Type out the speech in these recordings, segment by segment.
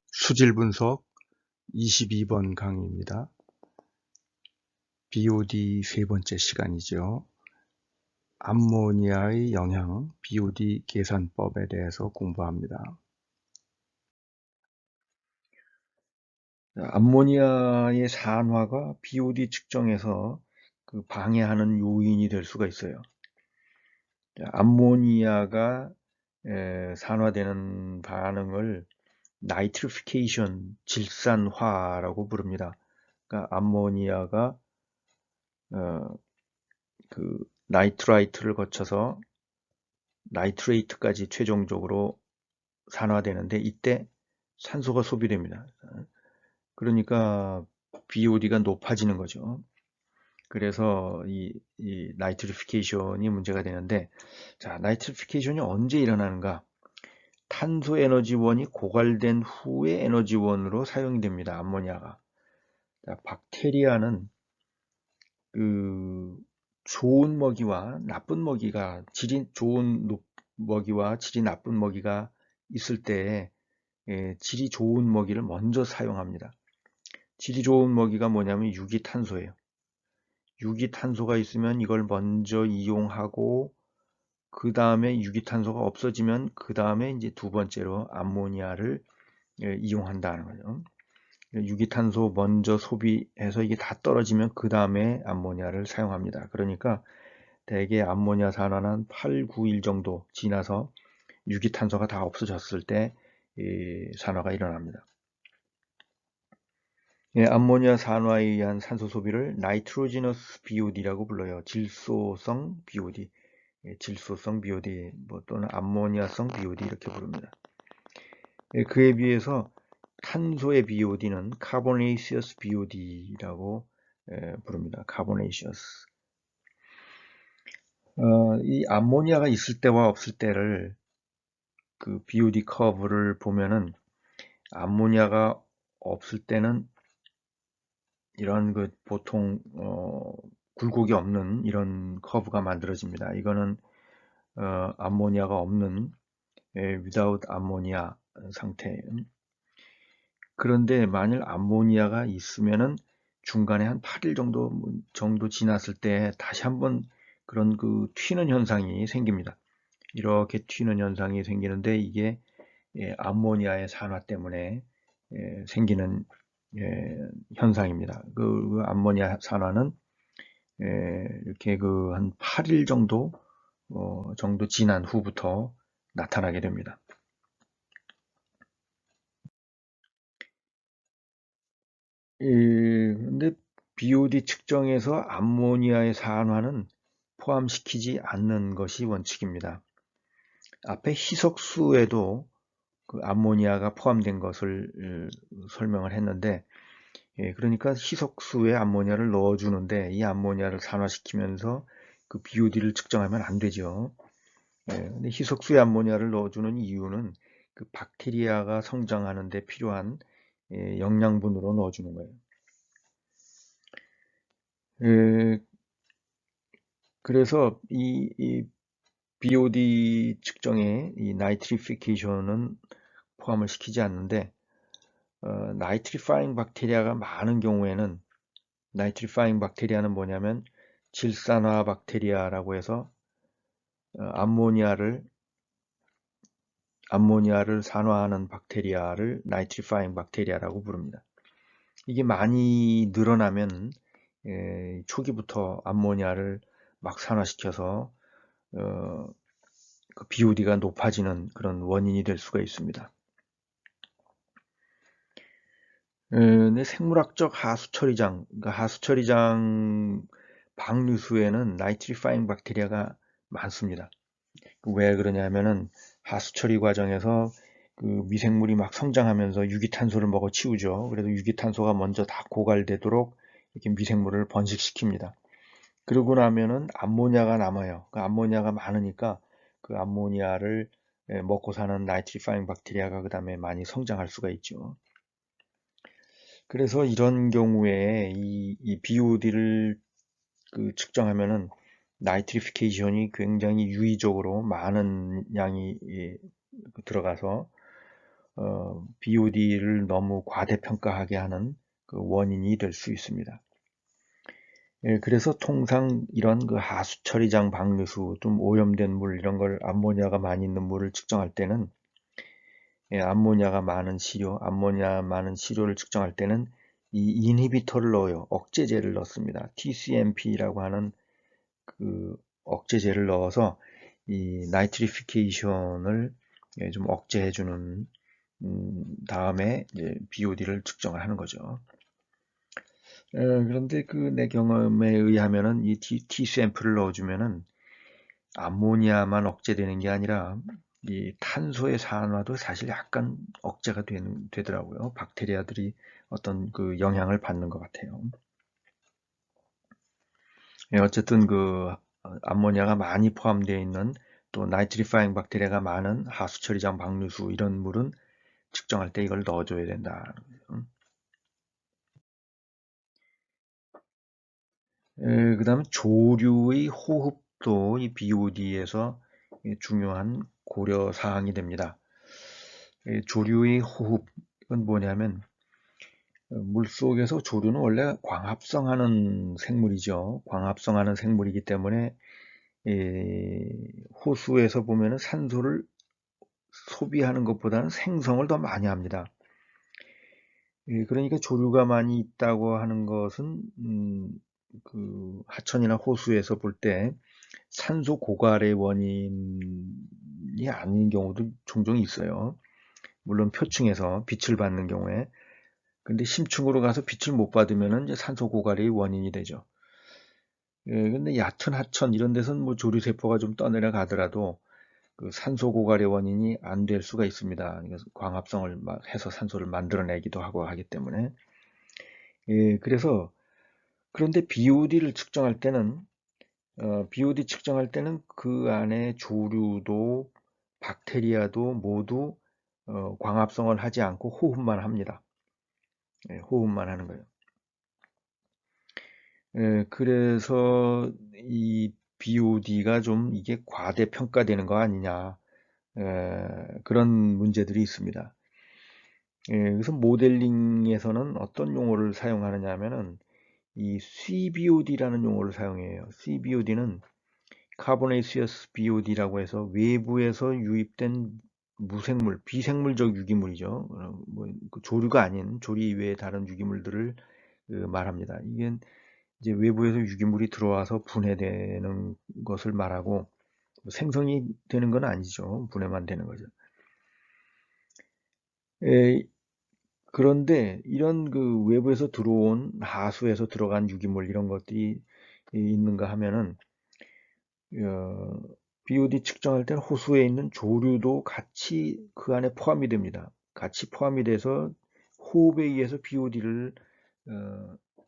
수질 분석 22번 강의입니다. BOD 세 번째 시간이죠. 암모니아의 영향, BOD 계산법에 대해서 공부합니다. 암모니아의 산화가 BOD 측정에서 방해하는 요인이 될 수가 있어요. 암모니아가 산화되는 반응을 나이트리피케이션, 질산화라고 부릅니다. 그러니까 암모니아가 나이트라이트를 거쳐서 나이트레이트까지 최종적으로 산화되는데 이때 산소가 소비됩니다. 그러니까 BOD가 높아지는 거죠. 그래서 이 나이트리피케이션이 문제가 되는데, 자, 나이트리피케이션이 언제 일어나는가? 탄소 에너지원이 고갈된 후에 에너지원으로 사용이 됩니다. 암모니아가. 자, 박테리아는 좋은 먹이와 나쁜 먹이가, 질이 좋은 먹이와 질이 나쁜 먹이가 있을 때 질이 좋은 먹이를 먼저 사용합니다. 질이 좋은 먹이가 뭐냐면 유기탄소예요. 유기탄소가 있으면 이걸 먼저 이용하고, 그 다음에 유기탄소가 없어지면 그 다음에 이제 두 번째로 암모니아를 이용한다는 거죠. 유기탄소 먼저 소비해서 이게 다 떨어지면 그 다음에 암모니아를 사용합니다. 그러니까 대개 암모니아 산화는 8, 9일 정도 지나서 유기탄소가 다 없어졌을 때 산화가 일어납니다. 암모니아 산화에 의한 산소 소비를 나이트로지너스 BOD라고 불러요. 질소성 BOD, 질소성 BOD 또는 암모니아성 BOD 이렇게 부릅니다. 그에 비해서 탄소의 BOD는 카보네이시어스 BOD라고 부릅니다. 카보네이시어스. 이 암모니아가 있을 때와 없을 때를 BOD 커브를 보면은, 암모니아가 없을 때는 이런 보통 굴곡이 없는 이런 커브가 만들어집니다. 이거는 암모니아가 없는 without 암모니아 상태예요. 그런데 만일 암모니아가 있으면은 중간에 한 8일 정도 지났을 때 다시 한번 그런 튀는 현상이 생깁니다. 이렇게 튀는 현상이 생기는데 이게 암모니아의 산화 때문에 생기는 현상입니다. 암모니아 산화는 이렇게 한 8일 정도 지난 후부터 나타나게 됩니다. 근데 BOD 측정에서 암모니아의 산화는 포함시키지 않는 것이 원칙입니다. 앞에 희석수에도 암모니아가 포함된 것을 설명을 했는데, 그러니까 희석수에 암모니아를 넣어주는데 이 암모니아를 산화시키면서 BOD를 측정하면 안 되죠. 근데 희석수에 암모니아를 넣어주는 이유는 박테리아가 성장하는 데 필요한 영양분으로 넣어주는 거예요. 그래서 이 BOD 측정에 이 나이트리피케이션은 포함을 시키지 않는데, 나이트리파잉 박테리아가 많은 경우에는, 나이트리파잉 박테리아는 뭐냐면 질산화 박테리아라고 해서 암모니아를 산화하는 박테리아를 나이트리파잉 박테리아라고 부릅니다. 이게 많이 늘어나면 초기부터 암모니아를 막 산화시켜서 BOD가 높아지는 그런 원인이 될 수가 있습니다. 근데 생물학적 하수처리장, 그러니까 하수처리장 방류수에는 나이트리파잉 박테리아가 많습니다. 왜 그러냐면은 하수처리 과정에서 미생물이 막 성장하면서 유기탄소를 먹어 치우죠. 그래서 유기탄소가 먼저 다 고갈되도록 이렇게 미생물을 번식시킵니다. 그러고 나면은 암모니아가 남아요. 그 암모니아가 많으니까 그 암모니아를 먹고 사는 나이트리파잉 박테리아가 그 다음에 많이 성장할 수가 있죠. 그래서 이런 경우에 이 BOD를 측정하면은 나이트리피케이션이 굉장히 유의적으로 많은 양이 들어가서 BOD를 너무 과대평가하게 하는 그 원인이 될 수 있습니다. 예, 그래서 통상 이런 그 하수 처리장 방류수, 좀 오염된 물 이런 걸 암모니아가 많이 있는 물을 측정할 때는 암모니아 많은 시료를 측정할 때는 이 인히비터를 넣어요. 억제제를 넣습니다. TCMP라고 하는 그 억제제를 넣어서 이 나이트리피케이션을 좀 억제해주는 다음에 이제 BOD를 측정을 하는 거죠. 그런데 그 내 경험에 의하면은 이 TCMP를 넣어주면은 암모니아만 억제되는 게 아니라 이 탄소의 산화도 사실 약간 억제가 되더라고요. 박테리아들이 어떤 그 영향을 받는 것 같아요. 어쨌든 그 암모니아가 많이 포함되어 있는 또 나이트리파잉 박테리아가 많은 하수처리장 방류수 이런 물은 측정할 때 이걸 넣어줘야 된다. 그 다음에 조류의 호흡도 이 BOD에서 중요한 고려 사항이 됩니다. 조류의 호흡은 뭐냐면 물속에서 조류는 원래 광합성하는 생물이죠. 광합성하는 생물이기 때문에 호수에서 보면은 산소를 소비하는 것보다는 생성을 더 많이 합니다. 그러니까 조류가 많이 있다고 하는 것은 그 하천이나 호수에서 볼 때 산소 고갈의 원인이 아닌 경우도 종종 있어요. 물론 표층에서 빛을 받는 경우에. 근데 심층으로 가서 빛을 못 받으면 이제 산소 고갈의 원인이 되죠. 근데 얕은 하천 이런 데서는 뭐 조류세포가 좀 떠내려가더라도 그 산소 고갈의 원인이 안 될 수가 있습니다. 광합성을 해서 산소를 만들어내기도 하고 하기 때문에. 그래서 그런데 BOD를 측정할 때는 BOD 측정할 때는 그 안에 조류도 박테리아도 모두 광합성을 하지 않고 호흡만 합니다. 호흡만 하는 거예요. 그래서 이 BOD가 좀 이게 과대평가되는 거 아니냐 그런 문제들이 있습니다. 그래서 모델링에서는 어떤 용어를 사용하느냐 하면은 이 CBOD라는 용어를 사용해요. CBOD는 카보네이시어스 BOD라고 해서 외부에서 유입된 무생물, 비생물적 유기물이죠. 그 조류가 아닌 조류 이외의 다른 유기물들을 말합니다. 이게 이제 외부에서 유기물이 들어와서 분해되는 것을 말하고 생성이 되는 건 아니죠. 분해만 되는 거죠. 그런데 이런 그 외부에서 들어온 하수에서 들어간 유기물 이런 것들이 있는가 하면은 BOD 측정할 때는 호수에 있는 조류도 같이 그 안에 포함이 됩니다. 같이 포함이 돼서 호흡에 의해서 BOD를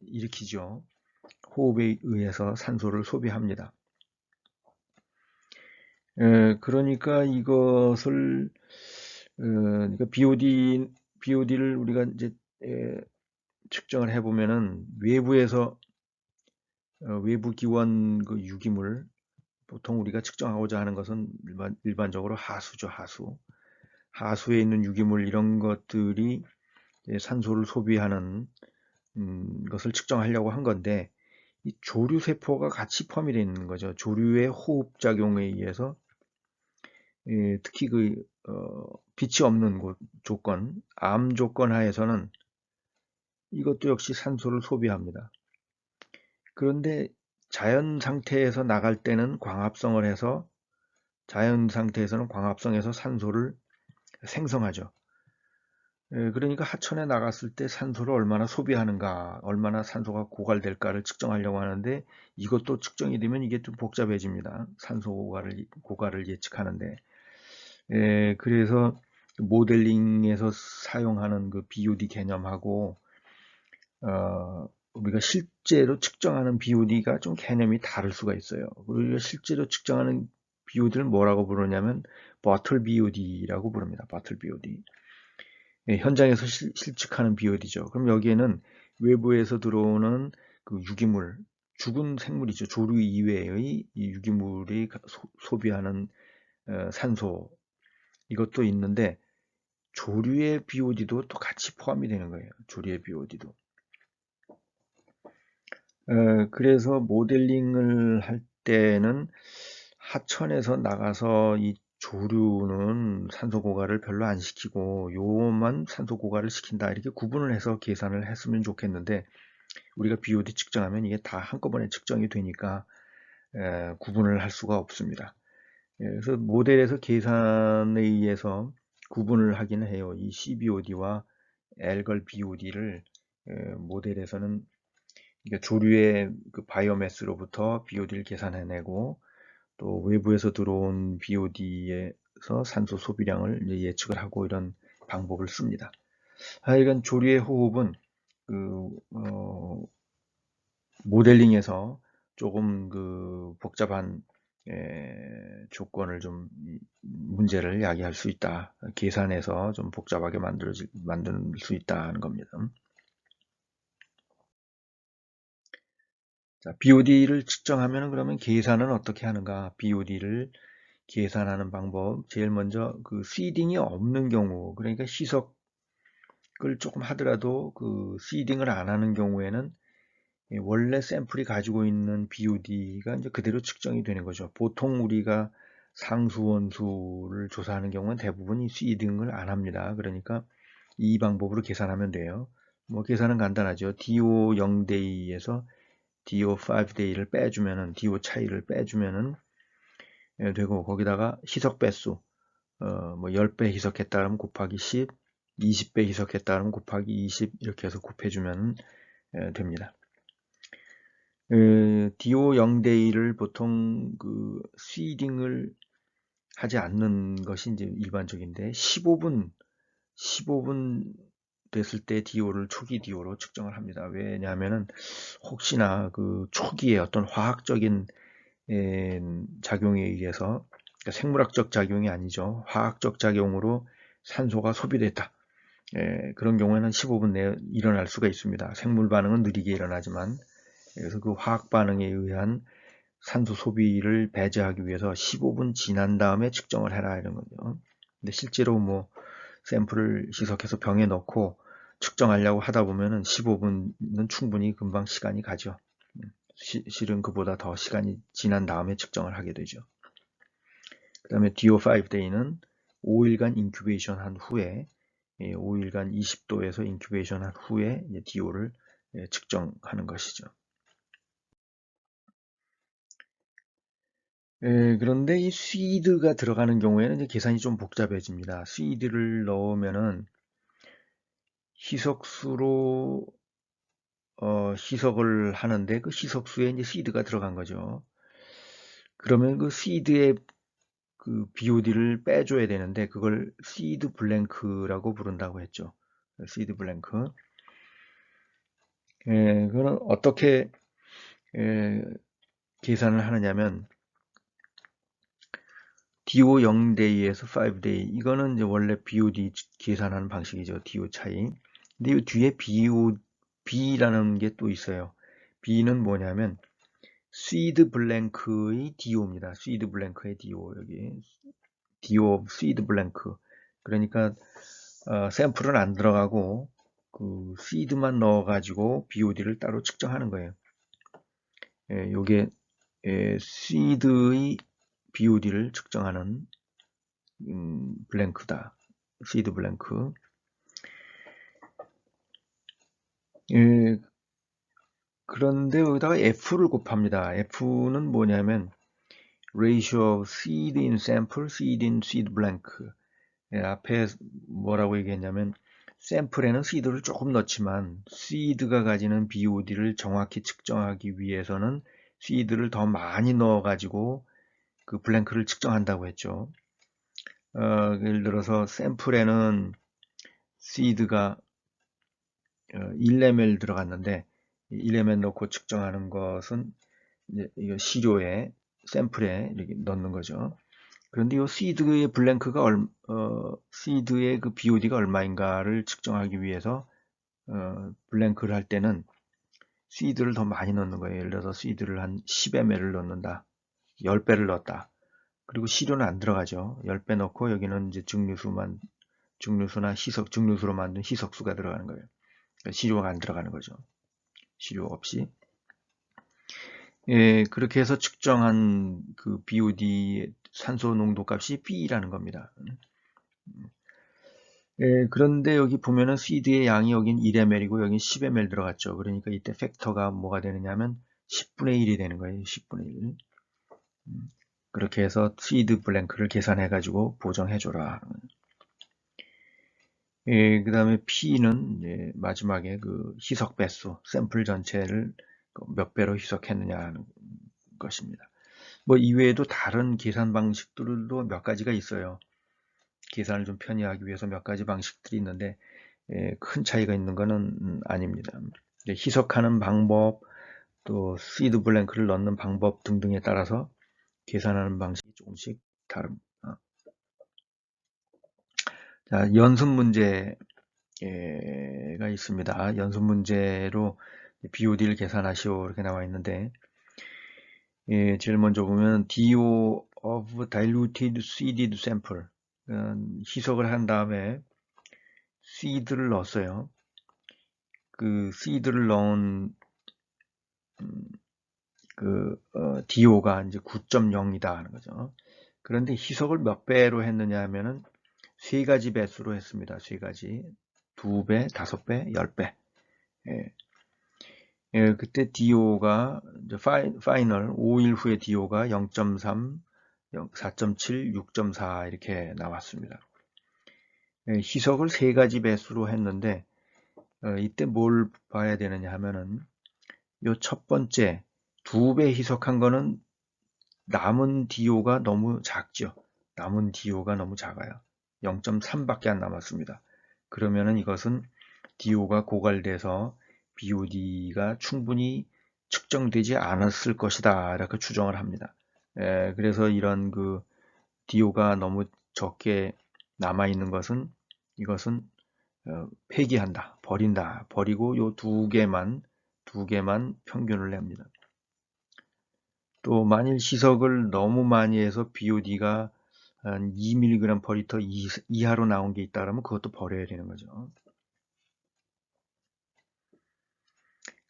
일으키죠. 호흡에 의해서 산소를 소비합니다. 그러니까 이것을 그러니까 BOD를 우리가 이제 측정을 해보면은 외부에서 외부 기원 그 유기물 보통 우리가 측정하고자 하는 것은 일반적으로 하수죠, 하수. 하수에 있는 유기물 이런 것들이 산소를 소비하는 것을 측정하려고 한 건데 이 조류 세포가 같이 포함이 되어 있는 거죠. 조류의 호흡 작용에 의해서 특히 그 빛이 없는 조건, 암 조건 하에서는 이것도 역시 산소를 소비합니다. 그런데 자연 상태에서 나갈 때는 광합성을 해서 자연 상태에서는 광합성해서 산소를 생성하죠. 그러니까 하천에 나갔을 때 산소를 얼마나 소비하는가, 얼마나 산소가 고갈될까를 측정하려고 하는데 이것도 측정이 되면 이게 좀 복잡해집니다. 산소 고갈을 예측하는데. 그래서 모델링에서 사용하는 그 BOD 개념하고 우리가 실제로 측정하는 BOD가 좀 개념이 다를 수가 있어요. 우리가 실제로 측정하는 BOD를 뭐라고 부르냐면 버틀 BOD라고 부릅니다. 버틀 BOD. 현장에서 실측하는 BOD죠. 그럼 여기에는 외부에서 들어오는 그 유기물, 죽은 생물이죠. 조류 이외의 이 유기물이 소비하는 산소 이것도 있는데 조류의 BOD도 또 같이 포함이 되는 거예요. 조류의 BOD도. 그래서 모델링을 할 때는 하천에서 나가서 이 조류는 산소 고갈을 별로 안 시키고 요만 산소 고갈을 시킨다, 이렇게 구분을 해서 계산을 했으면 좋겠는데, 우리가 BOD 측정하면 이게 다 한꺼번에 측정이 되니까 구분을 할 수가 없습니다. 그래서 모델에서 계산에 의해서 구분을 하기는 해요. 이 CBOD와 L걸 BOD를 모델에서는, 그러니까 조류의 그 바이오매스로부터 BOD를 계산해내고, 또 외부에서 들어온 BOD에서 산소 소비량을 예측을 하고, 이런 방법을 씁니다. 하여간 조류의 호흡은 그 모델링에서 조금 그 복잡한 조건을 좀, 문제를 야기할 수 있다. 계산해서 좀 복잡하게 만들 수 있다는 겁니다. 자, BOD를 측정하면 그러면 계산은 어떻게 하는가? BOD를 계산하는 방법. 제일 먼저 그 시딩이 없는 경우, 그러니까 희석을 조금 하더라도 그 시딩을 안 하는 경우에는 원래 샘플이 가지고 있는 BOD가 이제 그대로 측정이 되는 거죠. 보통 우리가 상수원수를 조사하는 경우는 대부분 이 시딩을 안 합니다. 그러니까 이 방법으로 계산하면 돼요. 뭐 계산은 간단하죠. DO 0데이에서 DO 5데이를 빼주면은, DO 차이를 빼주면은 되고, 거기다가 희석 배수, 뭐 10배 희석했다 그러면 곱하기 10, 20배 희석했다 그러면 곱하기 20, 이렇게 해서 곱해주면 됩니다. DO 0대1을 보통 그 시딩을 하지 않는 것이 이제 일반적인데, 15분 됐을 때 DO를 초기 DO로 측정을 합니다. 왜냐하면은 혹시나 그 초기에 어떤 화학적인 작용에 의해서, 그러니까 생물학적 작용이 아니죠. 화학적 작용으로 산소가 소비됐다. 그런 경우에는 15분 내에 일어날 수가 있습니다. 생물 반응은 느리게 일어나지만, 그래서 그 화학 반응에 의한 산소 소비를 배제하기 위해서 15분 지난 다음에 측정을 해라, 이런 거죠. 근데 실제로 뭐 샘플을 희석해서 병에 넣고 측정하려고 하다 보면은 15분은 충분히 금방 시간이 가죠. 실은 그보다 더 시간이 지난 다음에 측정을 하게 되죠. 그 다음에 DO5데이는 5일간 인큐베이션 한 후에, 5일간 20도에서 인큐베이션 한 후에 DO를 측정하는 것이죠. 그런데 이 시드가 들어가는 경우에는 이제 계산이 좀 복잡해집니다. 시드를 넣으면은 희석수로 희석을 하는데, 그 희석수에 이제 시드가 들어간 거죠. 그러면 그 시드의 그 BOD를 빼줘야 되는데, 그걸 시드 블랭크라고 부른다고 했죠. 시드 블랭크. 그거는 어떻게 계산을 하느냐면, DO 0데이에서 5데이, 이거는 이제 원래 BOD 계산하는 방식이죠. DO 차이. 근데 이 뒤에 B라는 게 또 있어요. B는 뭐냐면 시드 블랭크의 DO입니다. 시드 블랭크의 DO, 여기 DO 시드 블랭크. 그러니까 샘플은 안 들어가고 그 시드만 넣어가지고 BOD를 따로 측정하는 거예요. 요게 시드의 BOD를 측정하는 블랭크다. 시드 블랭크. 그런데 여기다가 F를 곱합니다. F는 뭐냐면 ratio of seed in sample, seed in seed blank. 앞에 뭐라고 얘기했냐면, 샘플에는 시드를 조금 넣지만 시드가 가지는 BOD를 정확히 측정하기 위해서는 시드를 더 많이 넣어가지고 그 블랭크를 측정한다고 했죠. 예를 들어서 샘플에는 시드가 1ml 들어갔는데, 1ml 넣고 측정하는 것은 이제 이거 시료에, 샘플에 이렇게 넣는 거죠. 그런데 이 시드의 블랭크가 시드의 그 BOD가 얼마인가를 측정하기 위해서 블랭크를 할 때는 시드를 더 많이 넣는 거예요. 예를 들어서 시드를 한 10ml를 넣는다. 10배를 넣었다. 그리고 시료는 안 들어가죠. 10배 넣고 여기는 이제 증류수만 증류수나 증류수로 만든 희석수가 들어가는 거예요. 그러니까 시료가 안 들어가는 거죠. 시료 없이. 예, 그렇게 해서 측정한 그 BOD 산소 농도 값이 B라는 겁니다. 예, 그런데 여기 보면은 시드의 양이 여긴 1ml이고 여긴 10ml 들어갔죠. 그러니까 이때 팩터가 뭐가 되느냐면 10분의 1이 되는 거예요. 10분의 1. 그렇게 해서 시드 블랭크를 계산해 가지고 보정해 줘라. 예, 그 다음에 P는 예, 마지막에 그 희석 배수, 샘플 전체를 몇 배로 희석했느냐 하는 것입니다. 뭐 이외에도 다른 계산 방식들도 몇 가지가 있어요. 계산을 좀 편리하기 위해서 몇 가지 방식들이 있는데 예, 큰 차이가 있는 것은 아닙니다. 희석하는 방법, 또 시드 블랭크를 넣는 방법 등등에 따라서 계산하는 방식이 조금씩 다릅니다. 자, 연습 문제가 있습니다. 연습 문제로 BOD를 계산하시오 이렇게 나와 있는데 예, 제일 먼저 보면 DO of diluted seeded sample 희석을 한 다음에 seed를 넣었어요. 그 seed를 넣은 DO가 이제 9.0이다 하는 거죠. 그런데 희석을 몇 배로 했느냐 하면은 세 가지 배수로 했습니다. 세 가지. 2배, 5배, 10배. 예. 예, 그때 DO가 이제 파이널 5일 후에 DO가 0.3, 4.7, 6.4 이렇게 나왔습니다. 예, 희석을 세 가지 배수로 했는데 이때 뭘 봐야 되느냐 하면은 요 첫 번째 2배 희석한 거는 남은 DO가 너무 작죠. 남은 DO가 너무 작아요. 0.3밖에 안 남았습니다. 그러면은 이것은 DO가 고갈돼서 BOD가 충분히 측정되지 않았을 것이다. 이렇게 추정을 합니다. 그래서 이런 그 DO가 너무 적게 남아있는 것은 이것은 폐기한다, 버린다. 버리고 요 두 개만 평균을 냅니다. 또 만일 희석을 너무 많이 해서 BOD가 한 2mg per 리터 이하로 나온 게 있다 그러면 그것도 버려야 되는 거죠.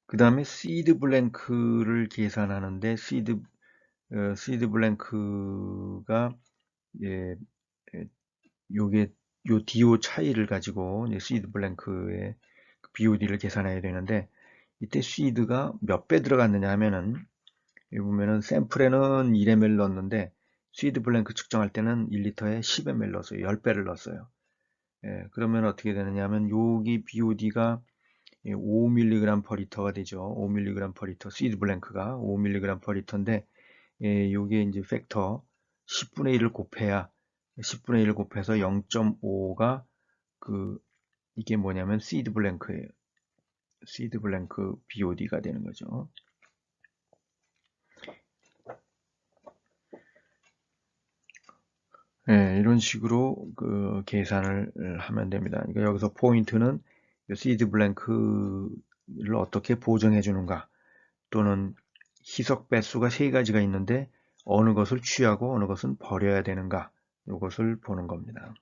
그 다음에 시드 블랭크를 계산하는데 시드 블랭크가 예, 요게 요 DO 차이를 가지고 시드 블랭크의 BOD를 계산해야 되는데 이때 시드가 몇 배 들어갔느냐 하면은 여기 보면은 샘플에는 1ml 넣었는데 시드 블랭크 측정할 때는 1리터에 10ml 넣었어요. 10배를 넣었어요. 예, 그러면 어떻게 되느냐 하면 여기 BOD가 5mg per 리터가 되죠. 5mg per 리터 시드 블랭크가 5mg per 리터인데 요게 이제 팩터 10분의 1을 곱해야 10분의 1을 곱해서 0.5가 그 이게 뭐냐면 시드 블랭크예요. 시드 블랭크 BOD가 되는 거죠. 네, 이런 식으로 그 계산을 하면 됩니다. 그러니까 여기서 포인트는 시드 블랭크를 어떻게 보정해 주는가 또는 희석 배수가 세 가지가 있는데 어느 것을 취하고 어느 것은 버려야 되는가 이것을 보는 겁니다.